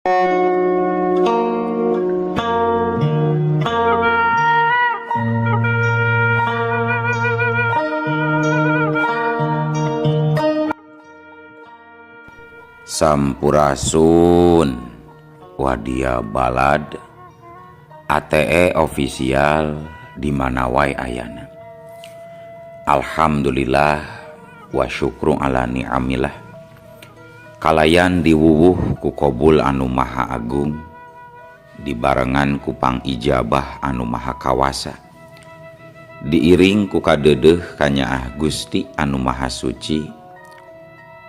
Sampurasun wadia balad ATE official di mana wae ayana. Alhamdulillah wa syukru ala ni'amillah. Kalayan diwuwuh ku qobul anu maha agung, dibarengan ku pangijabah anu maha kawasa, diiring ku kadeudeuh kanyaah Gusti anu maha suci.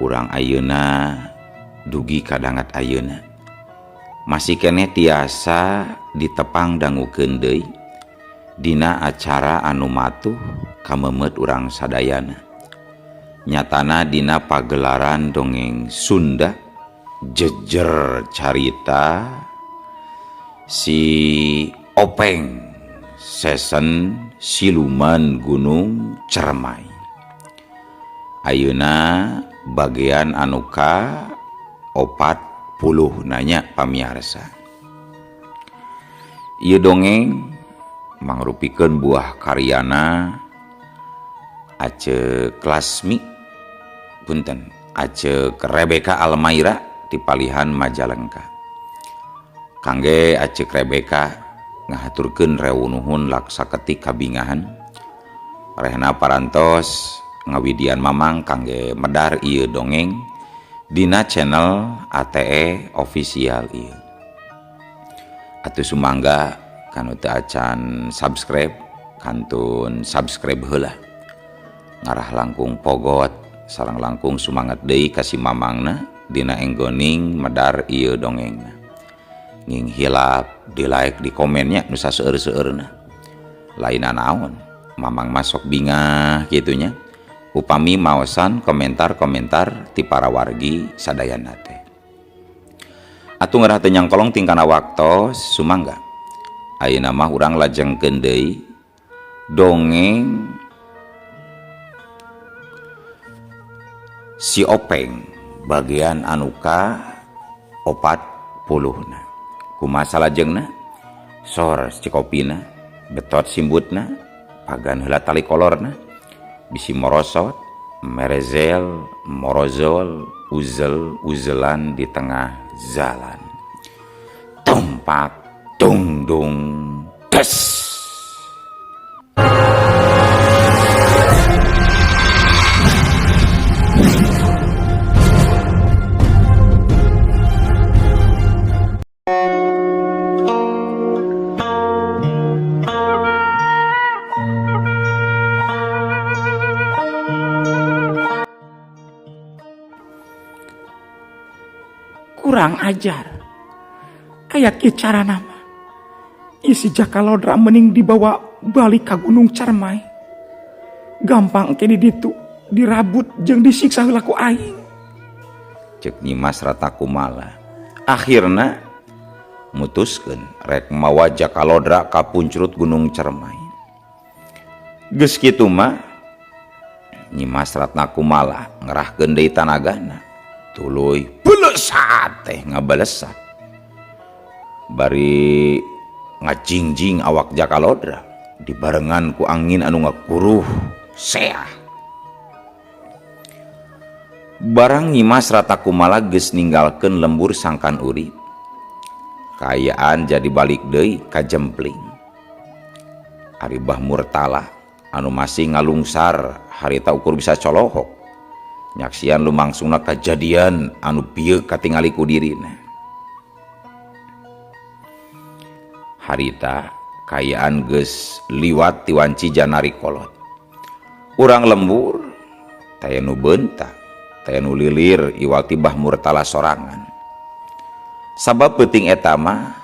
Urang ayeuna dugi kadangat ayeuna masih keneh tiasa ditepang dangukeun deui dina acara anu matuh kamemet urang sadayana. Nyatana dina pagelaran dongeng Sunda jejer carita si Openg Sesen Siluman Gunung Cermai. Ayeuna bagian anuka 40 nanya pamiarsa. Ieu dongeng mangrupikeun buah karyana Aceuk Lasmi, punten, Aceuk Rebeka Almaira ti Palihan Majalengka. Kangge Aceuk Rebeka ngahaturkeun rewu nuhun laksaketik kabingahan. Rehna parantos ngawidian mamang kangge medar ieu dongeng dina channel ATE official ieu. Atuh sumangga kanu teu acan subscribe kantun subscribe heula. Ngarah langkung pogot sareng langkung sumanget deui ka si mamangna dina enggoning medar ieu dongengna. Nging hilap, di like, di komennya nu saseueur-seueurna. Laina naon, mamang masok bingah kitunya. Upami maosan komentar-komentar ti para wargi sadayana teh. Atuh ngarah teu nyangkolong tingkana waktos sumangga. Ayeuna mah urang lajengkeun deui dongeng si Openg bagian anuka 40na. Kumaha salajengna? Sor cikopina, betot simbutna, pagan heula tali kolorna. Bisi morosot, merezel, morozol, uzel-uzelan di tengah jalan. Tumpak, dung-dung, des. Kurang ajar kayak kieu carana mah isi Jakalodra mending dibawa balik ka Gunung Cermai, gampang ke di ditu dirabut jeung disiksa heula ku aing, Ceuk Nyimas Rata Kumala. Akhirna mutuskeun rek mawa Jakalodra ka puncrut Gunung Cermai. Geus kitu mah Nyimas Ratna Kumala ngerahkeun deui tanagana tuluy belesat teh ngabalesat bari ngajingjing awak Jakalodra dibarengan ku angin anu ngakuruh seah. Barang Nyimas Rata Kumala geus ninggalkeun lembur sangkan urip, kaayaan jadi balik deui ka Jempling. Ari Bah Murtala anu masih ngalungsar harita ukur bisa colohok nyaksian lumangsungna kajadian anu pieu katingali ku dirina. Harita kayaan geus liwat ti wanci janari kolot. Urang lembur taya nu beuntak, taya nu lilir iwal ti Bah Murtala sorangan. Sabab peuting eta mah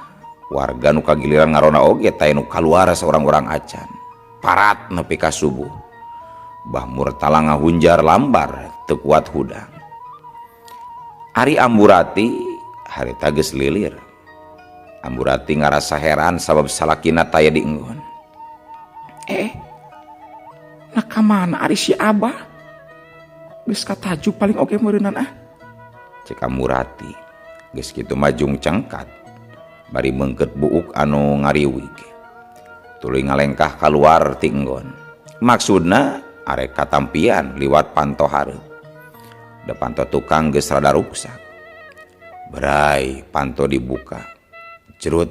warga nu kagiliran ngarona oge taya nu kaluar saurang-urang acan. Parat nepi ka subuh. Bah Murtala ngahunjar lambar teu kuat hudang. Ari Amburati harita geus lilir. Amburati ngarasa heran sabab salakina taya di enggon. Nakamana ari si Abah? Geus katajuk paling oge meureunan ah. Cek Amburati. Geus kitu majung cengkat bari meungkeut buuk anu ngariwig tuluy ngalengkah kaluar ti enggon. Maksudna arek katampian liwat panto hareup. Da panto tukang geus rada ruksak. Berai panto dibuka. Cerut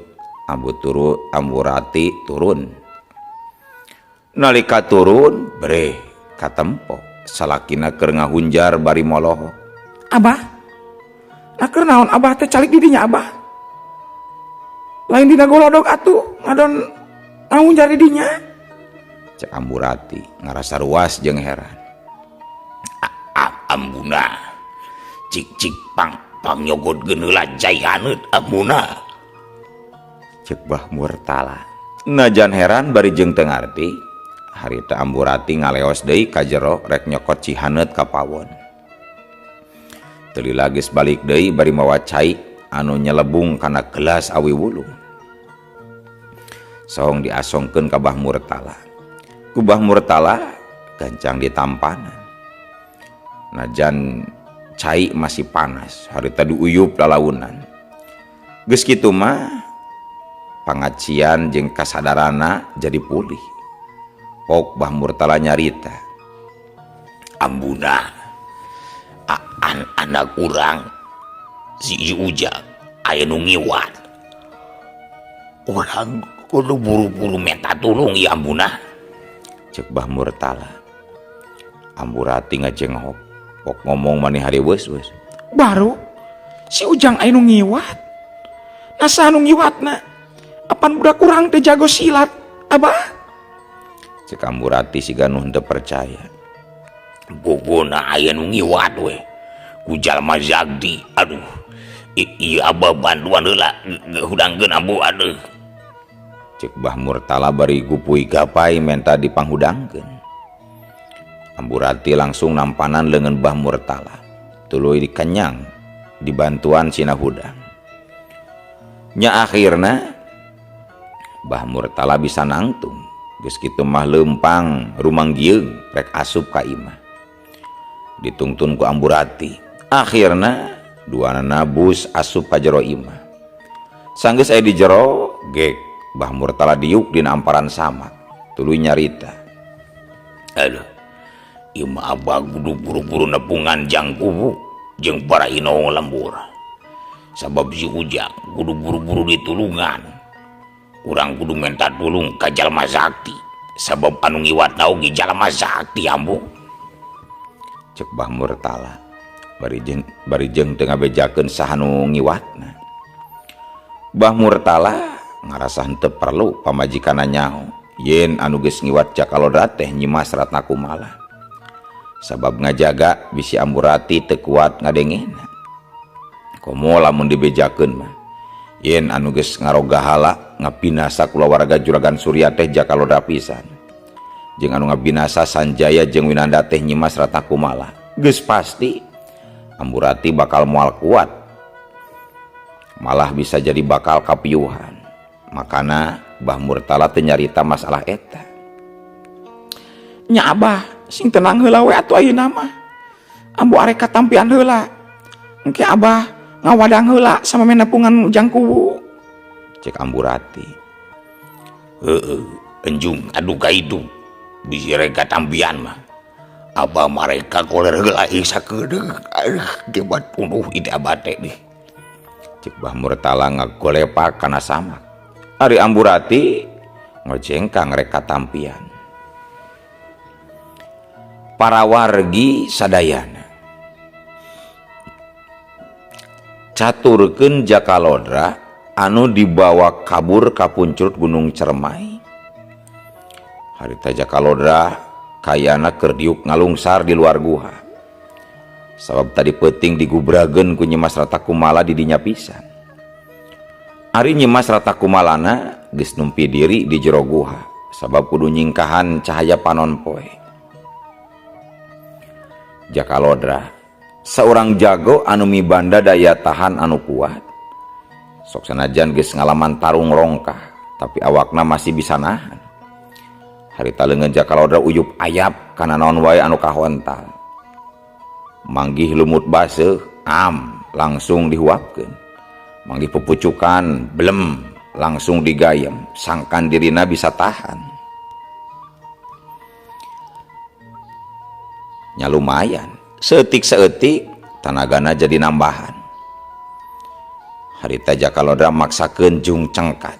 Amburati turun. Nalika turun breh katempo salakina keur ngahunjar bari moloho. Abah, keur naon Abah teh calik di dinya Abah? Lain dina golodog atuh ngadon ngahunjar di dinya. Cek Amburati ngarasa ruas jeung heran. Ambuna cik pangnyogodkeun heula jai haneut ambuna. Cek Bah Murtala. Najan heran bari jeung teu ngarti, harita Amburati ngaleos deui ka jero rek nyokot cihaneut ka pawon. Teu lila geus balik deui bari mawa cai anu nyelebung kana gelas awi wulung. Song diasongkeun ka Bah Murtala. Ku Bah Murtala gancang ditampanan. Najan cai masih panas, harita diuyup lalaunan. Geus kitu mah pangacian jeung kasadarana jadi pulih. Pok Bah Murtala nyarita. Ambuna, anak urang si Ujang aya nu ngiwat. Urang kudu buru-buru minta tulung ya ambuna. Cek Bah Murtala. Amburati ngajenghok. Pok ngomong maneh hari weus. Baru si Ujang aya nu ngiwat. Nasa anu ngiwatna? Apan budak urang teh jago silat, Abah? Cek Amburati siga nu henteu percaya. Bogona aya nu ngiwat we. Ku jalma Zagdi. Aduh. Ieu Abah bantuan heula ngehudangkeun ambu aduh. Cek Bah Murtala bari gupuy gapai menta dipanghudangkeun. Amburati langsung nampanan leungeun Bah Murtala. Tuluy dikenyang dibantuan sina hudang. Nya akhirna Bah Murtala bisa nangtung. Geus kitu mah leumpang rumanggieung rek asup ka imah. Ditungtun ku Amburati. Akhirna duanana bus asup ka jero imah. Sanggeus aya di jero gek Bah Murtala diuk dina amparan samak. Tuluy nyarita. Aduh, ieu mah Abah kudu buru-buru nepungan jang kubu jeung para inong lembur. Sabab si Ujang kudu buru-buru ditulungan. Urang kudu minta tulung ka jalma sakti. Sabab anu ngiwatna oge jalma sakti ambu. Cek Bah Murtala. Bari jeung teu ngabejakeun saha nu ngiwatna. Bah Murtala ngarasa henteu perlu pamajikanna nyaho yen anu geus ngiwat Jakalodra teh nyimas Ratna Kumala. Sabab ngajaga bisi Amburati teu kuat ngadengena. Komo lamun dibejakeun mah yen anu geus ngaroga hala ngabinasa kulawarga Juragan Surya teh Jakalodra pisan. Jeung anu ngabinasa Sanjaya jeung Winanda teh nyimas Ratna Kumala. Geus pasti Amburati bakal moal kuat. Malah bisa jadi bakal kapiuhan. Makana Bah Murtala teu nyarita masalah eta. Nya Abah, sing tenang heula we atuh ayeuna mah. Ambu arek katampian heula. Engke Abah ngawadang heula sama menepungan Ujang kubu. Cek Amburati. Enjung adu ka itu. Bisi rek katampian mah. Abah mareka koler heula ieu sakedeuk. Gebat punuh ide Abah teh deh. Cek Bah Murtala ngagolepak kana samak. Ari Amburati ngojengkang rek katampian. Para wargi sadayana caturkeun Jakalodra anu dibawa kabur ka puncur Gunung Cermai. Harita Jakalodra kayana keur diuk ngalungsar di luar guha. Sabab tadi peuting digubrageun ku Nyimas Ratna Kumala di dinya pisan. Ari Nyimas Ratna Kumalana geus numpi diri di jero guha sabab kudu nyingkahan cahaya panon poe. Jakalodra seorang jago anu mibanda daya tahan anu kuat. Sok sanajan geus ngalaman tarung rongkah tapi awakna masih bisa nahan. Harita leungeun Jakalodra uyup ayap kana naon wae anu kahontal. Manggih lumut baseuh langsung dihuapkeun. manggi pupucukan belum langsung digayem sangkan dirina bisa tahan. Nya lumayan seetik tanagana jadi nambahan. Harita Jakalodra maksakeun jung cengkat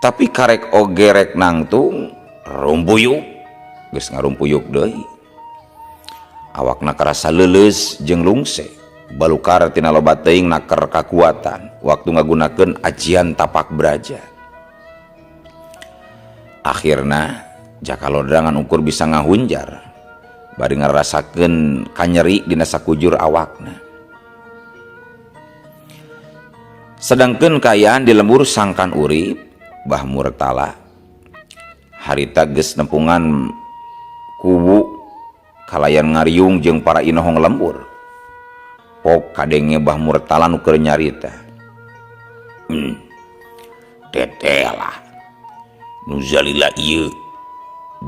tapi karek oge rek nangtung rumpuyuk geus ngarumpuyuk deui. Awakna karasa leuleus jeung lungse balukar tina loba teuing naker kakuatan waktu ngagunakeun ajian tapak braja. Akhirna Jakalodra ngan ukur bisa ngahunjar bari ngarasakeun kanyeri dina sakujur awakna. Sedangkeun kayaan di lembur sangkan urip Bah Murtala harita geus nempungan kubu kalayan ngariung jeung para inohong lembur. Pok kadenge Bah Murtala nu keur nyarita. Tetelah nu zalila ieu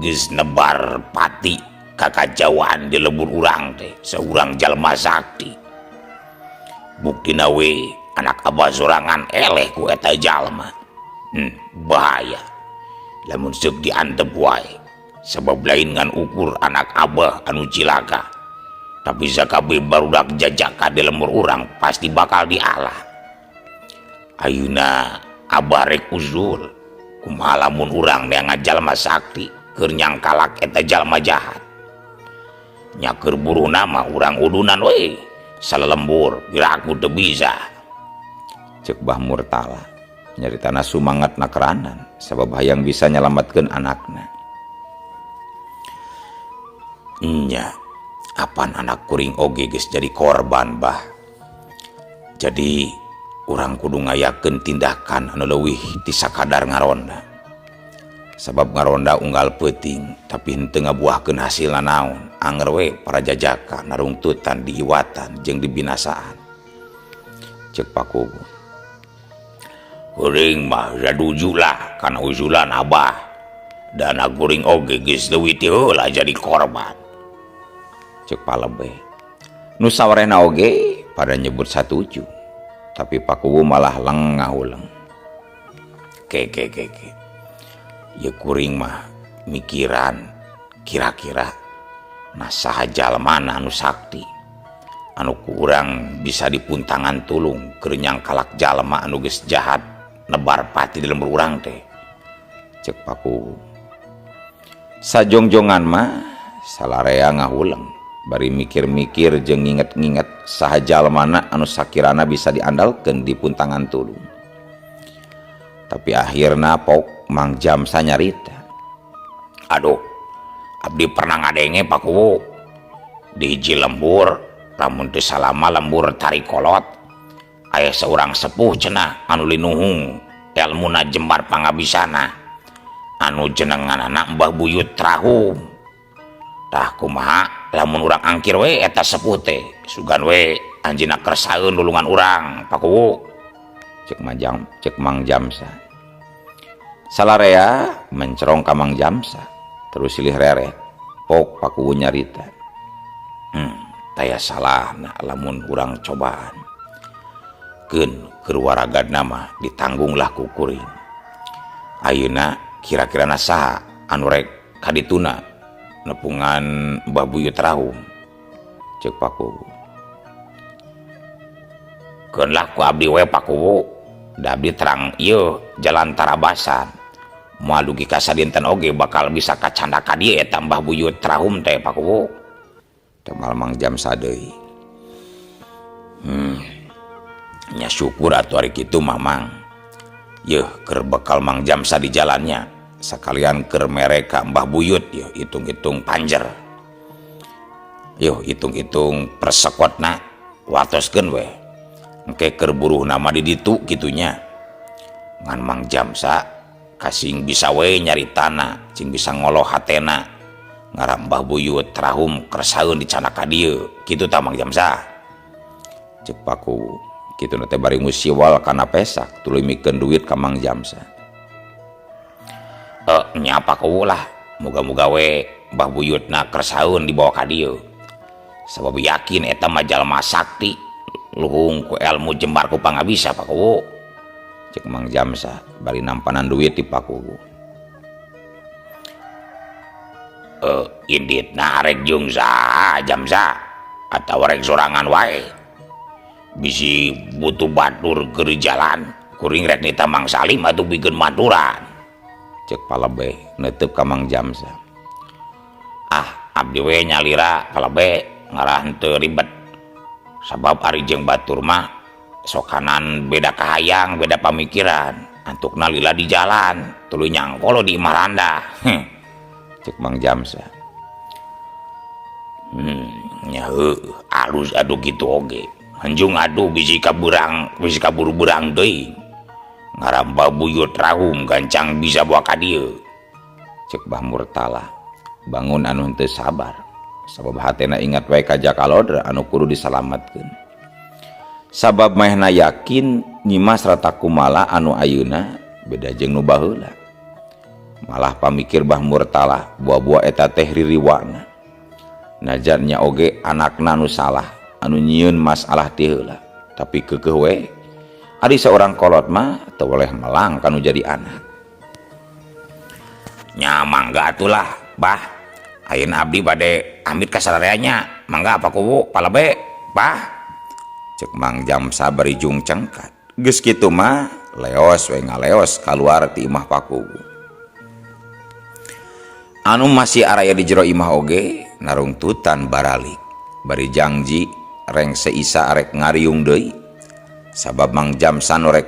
geus nebar pati kakajauhan di lembur urang teh saurang jalma sakti. Buktina we anak abah sorangan eleh ku eta jalma. Bahaya lamun seuk diantep wae sabab lain ngan ukur anak abah anu cilaka tapi sakabe barudak jajaka di lembur urang pasti bakal dialah. Ayeuna abah rek uzur kumaha lamun urang neangan jalma sakti keur nyangkalak eta jalma jahat nya keur buru nama urang udunan we salelembur piraku teu bisa. Cek Bah Murtala nyaritana sumangat nakeranan sabab hayang bisa nyelamatkeun anakna. Nya apan anak kuring oge geus jadi korban bah. Jadi urang kudu ngayakeun tindakan anu leuwih ti sakadar ngaronda. Sabab ngaronda unggal peuting tapi henteu ngabuahkeun hasilna naon. Anger we para jajaka narungtutan diiwatan jeung dibinasaan. Cek Pakubu. Kuring mah saduju lah kana usulan abah dan kuring oge geus leuwih ti heula jadi korban. Cek Palebe nu sawarehna oge pada nyebut satuju tapi Pakuwu malah lengah uleng. Ke ya kuring mah mikiran kira-kira nah saha jalmana anu sakti anu kurang bisa dipuntangan tulung keur nyangkalak jalma anu geus jahat nebar pati di lembur urang teh. Cek Pakuwu sajongjongan mah salarea ngahuleng bari mikir-mikir jeung nginget-nginget saha jalmana anu sakirana bisa diandalkeun di puntangan tulung. Tapi akhirna pok Mang Jamsa nyarita, aduh abdi pernah ngadenge Pakuwu di hiji lembur lamun teu salama lembur tarikolot aya seorang sepuh cenah anu linuhung elmuna jembar pangabisana anu jenenganna Mbah Buyut Trahum. Tah kumaha lamun urang angkir we eta sepuh teh sugan we anjeunna kersaeun lulungan urang Pakuwu. Cek Mang Jamsa. Salarea mencerong ka Mang Jamsa terus silih reret pok Pakuwu nyarita. Taya salah na lamun urang cobaan keun keluarga nama ditanggunglah ku kuring. Ayeuna kira-kira saha anu rek kadituna nepungan Mbah Buyut Trahum. Cek Pakuwu. Keun lah ku abdi we Pakuwu da abdi terang ieu jalan Tarabasan moal dugi ka sadinten oge bakal bisa kacanda ka dieu eta Mbah Buyut Trahum teh Pakuwu. Temal Mang Jamsa deui. Nya syukur atuh ari kitu Mamang. Yeuh keur bekal Mang Jamsa di jalannya sekalian keur mere ka Mbah Buyut yeuh hitung-hitung panjer. Yeuh hitung-hitung persekotna watoskeun we. Engke keur buruh nama di ditu kitunya. Ngan Mang Jamsa kasing bisa we nyaritana, cing bisa ngoloh hatena. Ngaran Mbah Buyut Trahum kersaeun di cana ka dieu. Kitu tah Mang Jamsa. Cek Pakuwu. Kitu teh bari musiwal kana pesak tuluy mikeun duit ka Mang Jamsa. Nya Pakuwu lah, muga-muga we Mbah Buyutna kersaeun dibawa ka dieu. Sabab yakin eta mah jalma sakti luhung ku ilmu jembar ku pangabisa Pak Kuwu, cek Mang Jamsa bari nampanan duit di Pak Kuwu. Indit narek jeung saha Jamsa atawa rek sorangan wae bisi butuh batur keur jalan kuring rek nita Mang Salim atuh bikin maturan, cek Palebe neuteub ka Mang Jamsa. Abdi we nyalira Palebe ngarah teu ribet sabab ari jeung batur mah sokanan beda kahayang beda pamikiran antukna lila di jalan tuluy nyangkolo di Maranda, cek Mang Jamsa. Nya alus aduh gitu oge hanjung aduh bisi kaburu berang deui ngaramba buyut rahum gancang bisa bawa ka dieu, cek Bah Murtala bangun anu teu sabar sabab hatena ingat wae ka Jakalodra anu kudu disalametkeun. Sabab mahna yakin nyimas rata kumala anu ayeuna beda jeung nu baheula. Malah pamikir Bah Murtala buah-buah eta teh ririwana. Najarnya oge anakna anu salah anu nyieun masalah ti heula, tapi keukeuh we ari seorang kolot mah teu boleh melang kanu jadi anak. Nya mangga atulah Bah, ayeuna abdi bade amit ka sarareanya, mangga Pak Kuwu Palebe Bah, cek Mang Jamsa bari jung cengkat. Geus kitu mah leos we ngaleos kaluar ti imah Pak Kuwu. Anu masih araya di jero imah oge narungtutan baralik bari janji reng seisa arek ngariung deui sabab Mang Jamsa norek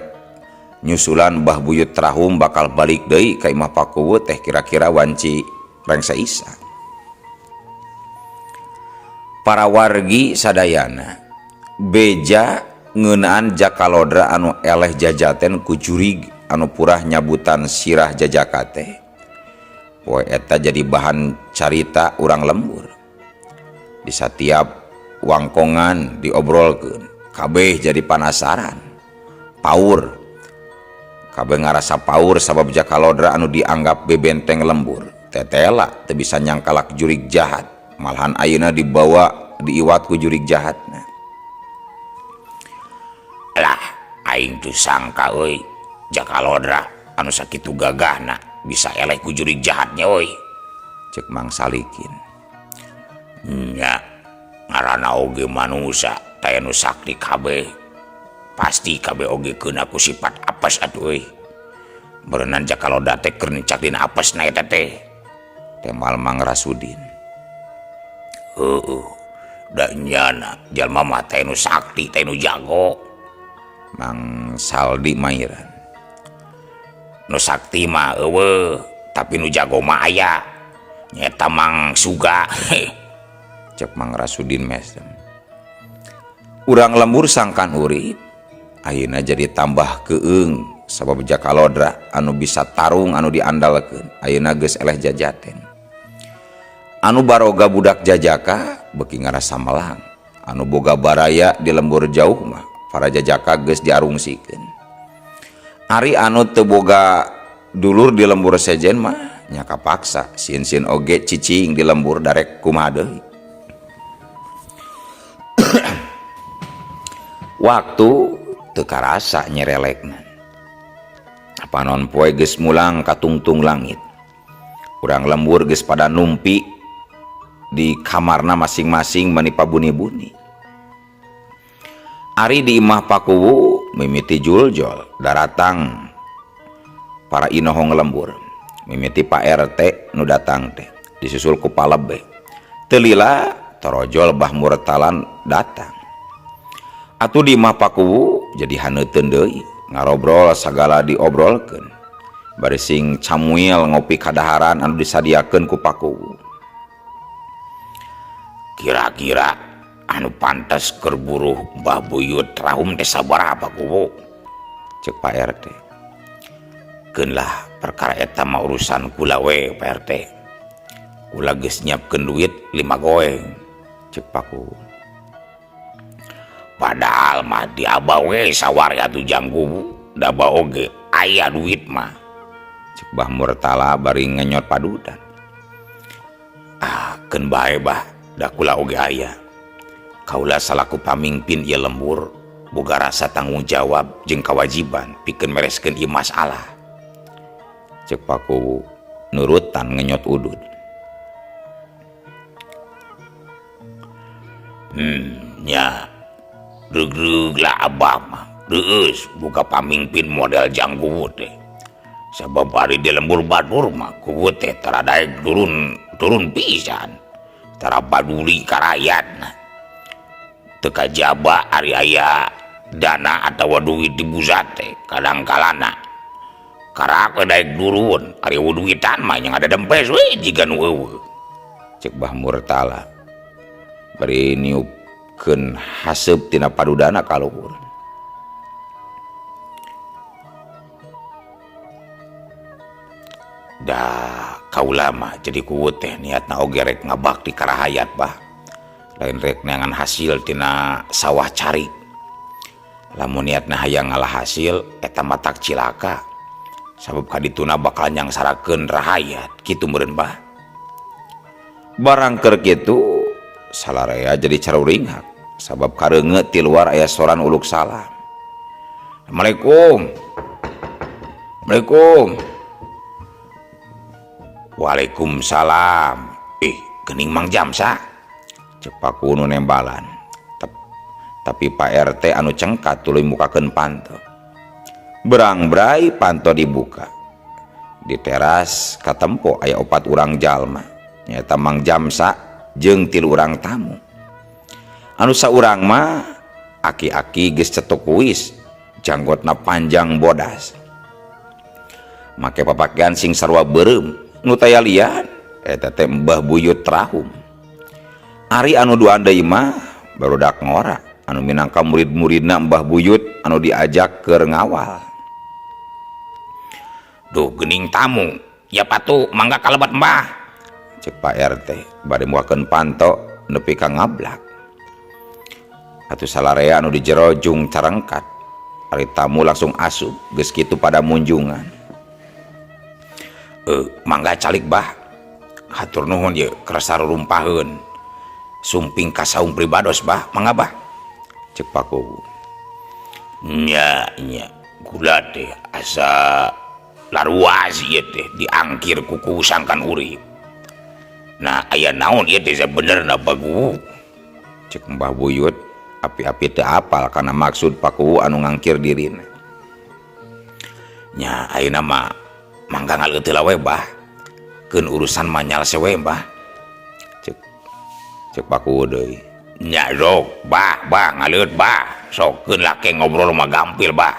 nyusulan Bah Buyut Trahum bakal balik deui ka imah Pak Kuwu teh kira-kira wanci reng seisa. Para wargi sadayana beja ngeunaan Jakalodra anu eleh jajaten ku jurig anu purah nyabutan sirah jajaka teh poe eta jadi bahan carita urang lembur. Di setiap wangkongan diobrolkeun kabeh jadi penasaran paur kabeh ngarasa paur sabab Jakalodra anu dianggap bebenteng lembur tetela teu bisa nyangkalak jurig jahat malahan ayeuna dibawa diiwat ku jurig jahatna. Lah aing tuh sangka euy Jakalodra anu sakitu gagahna bisa eleh ku jurig jahatnya euy, cek Mang Salikin. Nya ngaranna oge manusia taya nu sakti kabeh pasti kabeh oge keuna ku sifat apes atuh euy. Berenang Jakalodra teh keur nicak dina apesna eta teh, temal Mang Rasudin. Da nyana jalma mah teh nu sakti teh nu jago. Mang Saldi Mairan. Nu sakti mah eueuh tapi nu jago mah aya nyata Mang Suga, cek Mang Rasudin mesem. Urang lembur sangkan urip ayeuna jadi tambah keung sabab Jakalodra anu bisa tarung anu diandalkeun ayeuna geus eleh jajaten. Anu baroga budak jajaka beuki ngarasa melang, anu boga baraya di lembur jauh mah para jajaka geus diarungsikeun. Ari anu teu boga dulur di lembur sejen mah nya kapaksa sieun-sieun oge cicing di lembur darek kumaha deui. Waktu teu karasa nyerelekna. Apanon poe geus mulang ka tungtung langit. Urang lembur geus pada numpi di kamarna masing-masing menipa buni-buni. Ari di imah Pak Kuwu mimiti juljol daratang para inohong lembur mimiti Pak RT nu datang teh disusul ku Palebe teu lila torojol Bah Murtalan datang atuh di imah Pak Kuwu jadi haneuteun deui ngarobrol sagala diobrolkeun bari sing camuil ngopi kadaharan anu disadiakeun ku Pak Kuwu. Kira-kira anu pantas keur buruh Bah Buyut Trahum teh sabaraha Pak Kuwu, cek Pak RT. Keun lah perkara eta mah urusan kula we Pak RT. Kula geus nyiapkeun duit 5 goeng, cek Pak Kuwu. Padahal mah di abah we sawari atuh jangku da abah oge aya duit mah, cek Bah Murtala bari ngenyot padudan. Keun bae Bah, da kula oge aya. Kaula salaku pamimpin ieu lembur boga rasa tanggung jawab jeung kewajiban pikeun mereskeun ieu masalah. Cek Pakuwu nurutan ngenyot udud. Nya reug lah abah mah reus boga pamimpin model jangguwut teh. Sabab ari di lembur batur mah kuwut teh tara daek turun pisan. Tara paduli ka rakyatna. Teu kajaba ari aya dana atawa duit di pusat teh kadang-kalana karak daek turun ari duitan mah yang ada dempes we jiga nu eueuh. Cek Bah Murtala bari niupkeun haseup tina padudana ka luhur. Da kaula mah jadi kuwut teh niatna oge rek ngabakti ka rahayat bah. Lain rek neangan hasil tina sawah cari. Lamun niatna hayang ngalah hasil eta matak cilaka. Sabab kadituna bakal nyangsarakeun rahayat kitu meureun bah. Barang keur kitu salarea jadi caruringhak sabab kareungeut ti luar aya soran uluk salam. Assalamualaikum. Assalamualaikum. Waalaikumsalam. Geuning Mang Jamsa. Cek Pakuwu nu nembalan. Tapi Pak RT anu cengkat tuluy mukakeun panto. Berang-brai panto dibuka. Di teras katempo aya 4 urang jalma. Nyaeta Mang Jamsa jeung 3 urang tamu. Anu saurang mah aki-aki geus cetuk kuis, janggotna panjang bodas. Make papakean sing sarua beureum. Nu taya lian eta teh Mbah Buyut Trahum. Ari anu duaan deui mah barudak ngora anu minangka murid-muridna Mbah Buyut anu diajak keur ngawal. Duh geuning tamu, ya patu mangga kalebat Mbah. Cek Pak RT bari muakeun panto nepi ka ngablak. Atuh salarea anu di jero jung carengkat. Ari tamu langsung asup geus kitu pada munjungan. Mangga calik Bah. Hatur nuhun ye kerasa rumpaheun. Sumping ka saung pribados Bah, mangga Bah. Cek Pakuwu. Nya gula teh asa laruas ieu teh diangkir ku sangkan urip. Nah aya naon ieu teh sabenerna Pakuwu? Cek Mbah Buyut api-api teu apal kana maksud Pakuwu anu ngangkir dirina. Nya ayeuna mah mangga ngaleuteula we Bah. Keun urusan manyal sewe Bah. Cek Pakuwu deui. Nya sok Bah ngaleut Bah. Sok keun lake ngobrol mah gampil Bah.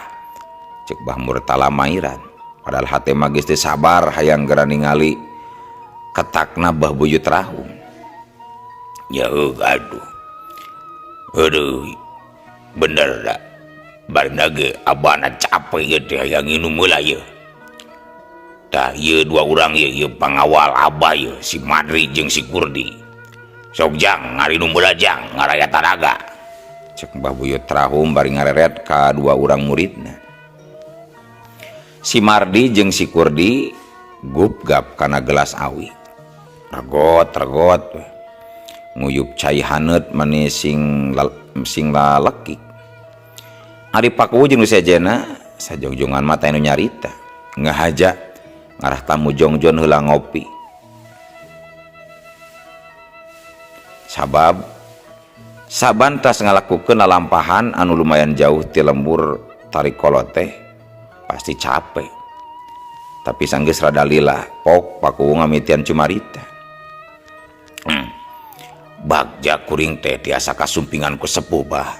Cek Bah Murtala mairan. Padahal hate mah geus teu sabar hayang geura ningali ketakna Mbah Buyut Trahum. Ya aduh. Bener dah. Barna ge abana capek ieu teh hayang nginum heula ieu. Tah ieu 2 urang ieu pangawal abah ieu si Madri jeung si Kurdi. Sok jang ngarinum heula jang ngaraya taraga. Cek Mbah Buyut Trahum bari ngareret ka 2 urang muridna. Si Mardi jeung si Kurdi gupgap kana gelas awi. Regot nguyup cai haneut mani sing lalekik. Ari Pakuwu jeung nu sejena sajongjongan mata anu nyarita ngahaja ngarah tamu jongjon heula ngopi. Sabab saban tas ngalakukeun lalampahan anu lumayan jauh ti lembur tarik kolot teh pasti capek. Tapi sanggeus rada lila pok Pakuwu ngamitian cumarita. Bagja kuring teh tiasa kasumpingan ku sepuh Bah.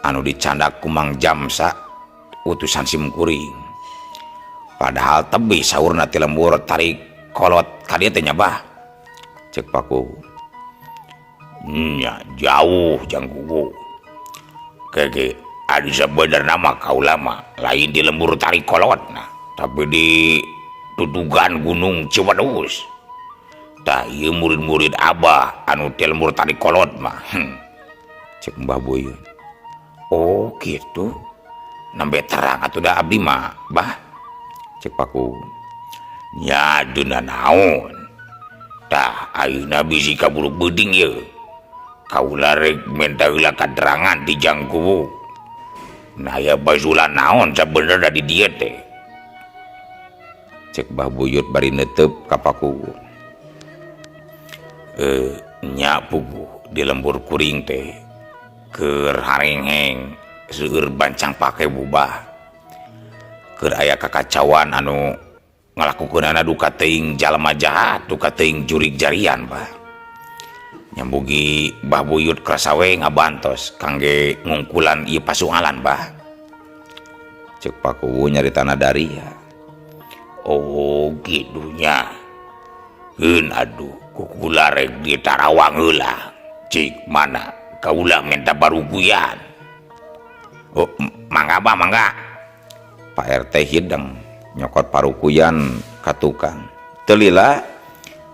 Anu dicandak ku Mang Jamsa utusan sim kuring. Padahal tebih saurna ti lembur tarik kolot ka dieu teh nya Bah. Cek Pakuwu. Nya jauh jangkuku. Kege adi sabenerna mah kaula mah lain di lembur tarik kolotna, tapi di tutugan Gunung Ciwadus. Tah ieu murid-murid abah anu ti lembur tarik kolot mah. Cek Mbah Buyut. Oh gitu. Nambe terang atuh da abdi mah Bah. Cek Pakuwu. Nya deuna naon. Tah ayeuna bisi kaburu beuding ieu. kaula rek minta heula katerangan di jangku. Nah ya basulan naon sabenerna di dieu teh. Cek Bah Buyut bari netep ka Pakuwu. Nya pugu di lembur kuring teh keur harengheng seueur bancang pake bubah. Keur aya kakacauan anu ngalakukeunana duka teuing jalma jahat, duka teuing jurig jarian bah. Nyambugi Bah Buyut kerasa we ngabantos kangge ngungkulan ieu pasungalan bah. Cek Pakuwu nyaritana dari ya. Oh gitunya. Heun aduh kukula rek di Tarawang heula. Cik mana kaula minta baruguyan. Oh mangga bah mangga. Pak RT hideng nyokot parukuyan ka tukang. Teu lila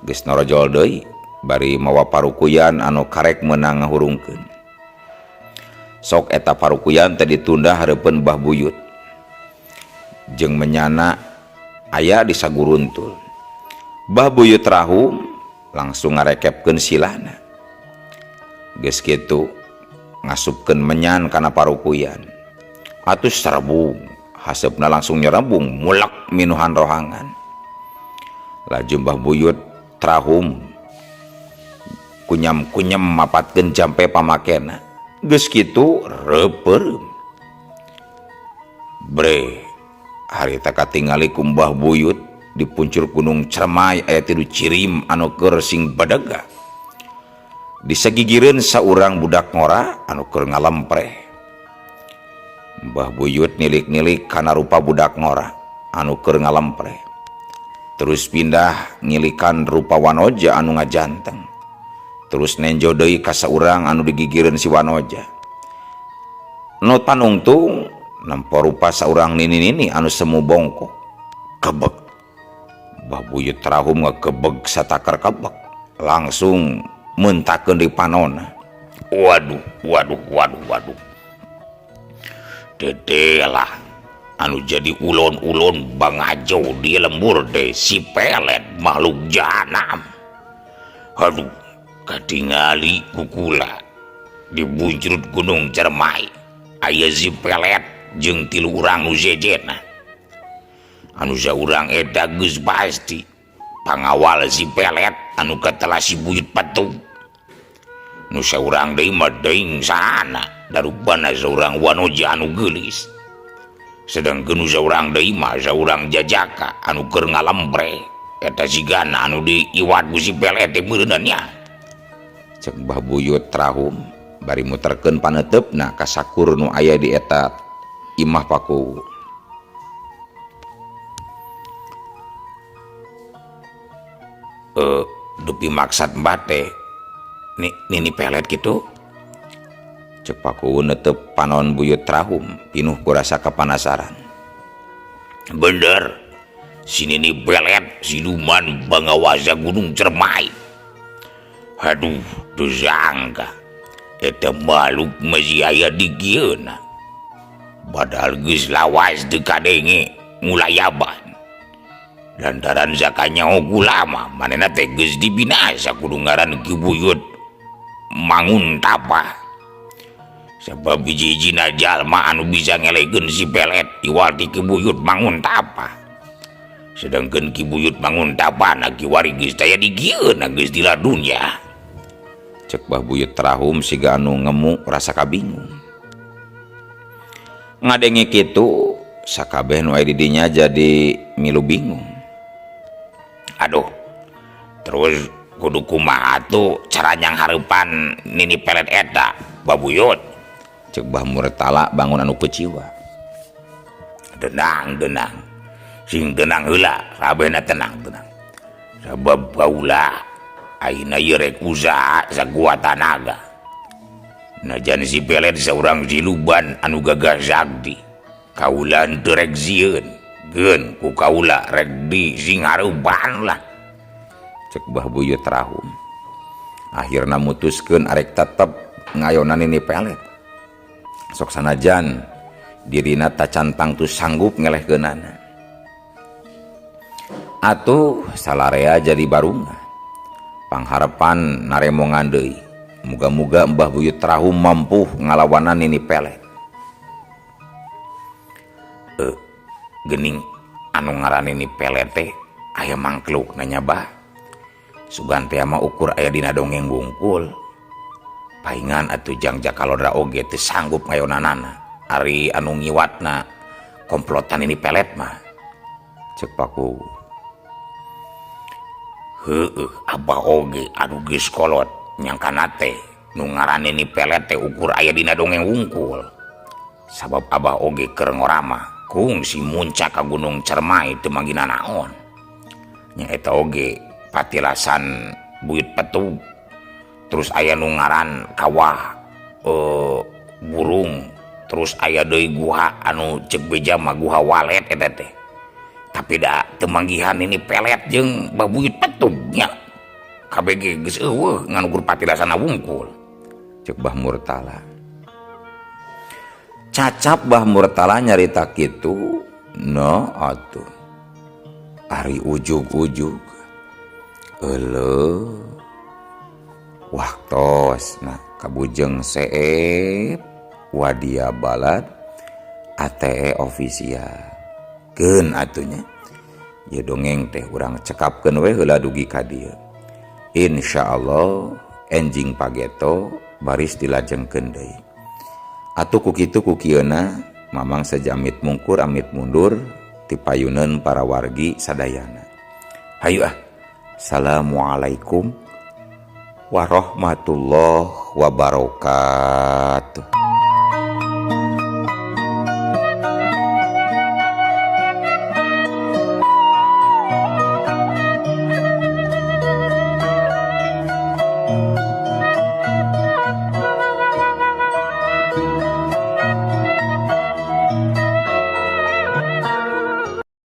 geus norojol deui bari mawa parukuyan anu karek meunang ngahurungkeun. Sok eta parukuyan teh ditunda hareupeun Bah Buyut. Jeung menyana aya di saguruntul. Bah Buyut rahum langsung ngarekepkeun silana. Geus kitu ngasupkeun menyan kana parukuyan. Atus serebung, haseupna langsung nyerebung mulak minuhan rohangan. Laju Bah Buyut trahum kunyam-kunyam mapatkeun jampe pamakena. Geus kitu reupeurem. Bre, harita katingali ku Bah Buyut di puncur Gunung Cermai aya 3 cirim anu keur sing badega. Disagigireun saurang budak ngora anu keur ngalempreh. Bah Buyut nilik-nilik kana rupa budak ngora anu keur ngalempreh. Terus pindah ngilikan rupa wanoja anu ngajanteng. Terus nenjo deui ka saurang anu digigireun si wanoja. Nu panungtung nampa rupa saurang nini-nini anu semu bongkok. Kebek. Bah Buyut rahum ngakebeg satakar kebek. Langsung mentakeun di panonna. Waduh. Dedelah anu jadi ulon-ulon bangajo di lembur deh si pelet makhluk jahanam. Aduh, katingali kukula di buncrut Gunung Cermai aya si pelet jeung 3 urang nu jejena. Anu saurang eta geus pasti pangawal si pelet anu katelah si Buyut patung. Nu saurang deui mah deing sana darupana saurang wanoja anu geulis. Sedangkeun nu saurang deui mah saurang jajaka anu keur ngalembre eta sigana anu diiwat ku si pelet teh meureunna nya. Cek Bah Buyut rahum bari muterkeun paneutepna ka sakur nu aya di eta imah Pakuwu. Dupi maksad mbah teh nini pelet gitu. Cek Pakuwu neuteup panon Buyut rahum pinuh ku rasa kapanasaran. Bener, si nini pelet siluman bangawaza Gunung Cermai. Aduh, teu sangka eta makhluk masih aya di kieuna. Padahal geus lawas teu kadenge ngulayaban. Lantaran zakanya oku lama manehna teh geus dibinasa kudu ngaran Ki Buyut Manguntapa. Sabab hiji-hijina jalma anu bisa ngelegeun si pelet iwal ti Ki Buyut Manguntapa. Sedangkeun Ki Buyut Manguntapa na kiwari geus taya di kieuna geus di ladunya. Cek Bah Buyut rahum siga anu ngemu rasa kabingung. Ngadenge kitu sakabeh nu aya di dinya jadi milu bingung. Aduh, terus kudu kumaha tuh cara nyang hareupan nini pelet eta Bah Buyut. Cek Bah Murtala bangun anu peciwa. Tenang, sing tenang heula, sabehna tenang. Sabab kaula ayeuna ieu rek usaha sakuat tanaga. Najan si pelet saurang siluban anu gagah sakti. Kaula henteu rek sieun, geun ku kaula rek di sing hareupan lah. Cek Bah Buyut rahum. Akhirna mutuskeun arek tetep ngayonan nini pelet. Sok sanajan dirina tacantang tu sanggup ngelehkeunana. Atuh salarea jadi barunga. Pangharepan naremongan deui muga-muga Mbah Buyut Rahum mampu ngalawanan ini pelet. Gening anu ngaran ini pelet teh aya mangkluk nanya bah. Sugan teh mah ukur aya dina dongeng wungkul. Paingan atuh Jang Jakalodra oge teu sanggup ngayonanana. Ari anu ngiwatna komplotan ini pelet mah. Cek Paku. Heueuh abah oge anu geus kolot nyangkana teh nu ngaran ini pelet teh ukur aya dina dongeng wungkul. Sabab abah oge keur ngorama kungsi muncak ka Gunung Cermai teu manggina naon. Nya eta oge patilasan Buyut Petug. Terus aya nu ngaran Kawah Burung. Terus aya deui guha anu cek beja mah guha walet eta teh. Tapi da teu manggihan ini pelet jeung Mbah Buyut Petug nya. KBG geus eueuh ngan ukur patilasana wungkul. Cek Mbah Murtala. Cacap Mbah Murtala nyarita kitu, no atuh. Ari ujug-ujug. Euleuh. Waktos nah kabujeng seep wadia balad ATE ofisial. Keun atunya. Ya dongeng teh urang cekapkeun we heula dugi ka dieu. Insyaallah enjing pageto baris dilajengkeun deui. Atuh ku kitu ku kieuna mamang sajamit mungkur amit mundur ti payuneun para wargi sadayana. Hayu ah. Assalamualaikum warahmatullahi wabarakatuh.